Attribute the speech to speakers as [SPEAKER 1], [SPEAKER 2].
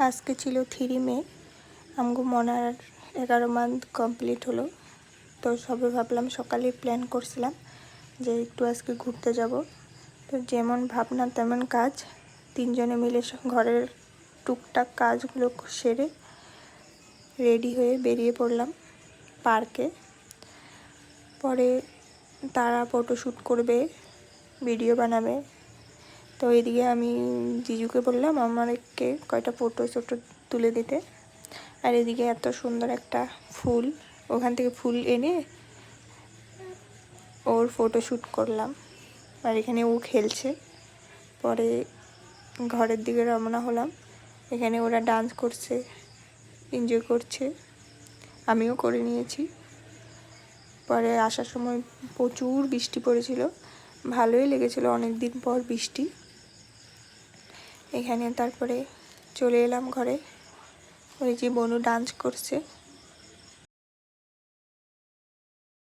[SPEAKER 1] আজকে ছিল 3 মে, আমগো মনার 11 মান্থ কমপ্লিট হলো। তো সবে ভাবলাম, সকালে প্ল্যান করছিলাম যে একটু আজকে ঘুরতে যাব। তো যেমন ভাবনা তেমন কাজ, 3 জনে মিলে ঘরের টুকটাক কাজগুলো সেরে রেডি হয়ে বেরিয়ে পড়লাম পার্কে। পরে তারা ফটোশ্যুট করবে, ভিডিও বানাবে। তো এদিকে আমি জিজুকে বললাম আমাকে কয়টা ফটো তুলে দিতে। আর এদিকে এত সুন্দর একটা ফুল, ওখান থেকে ফুল এনে ওর ফটোশ্যুট করলাম। আর এখানে ও খেলছে। পরে ঘরের দিকে রওনা হলাম। এখানে ওরা ডান্স করছে, এনজয় করছে, আমিও করে নিয়েছি। পরে আসার সময় প্রচুর বৃষ্টি পড়েছিল, ভালোই লেগেছিল, অনেক দিন পর বৃষ্টি। এখানে তারপরে চলে এলাম ঘরে। ওই যে বনু ডান্স করছে।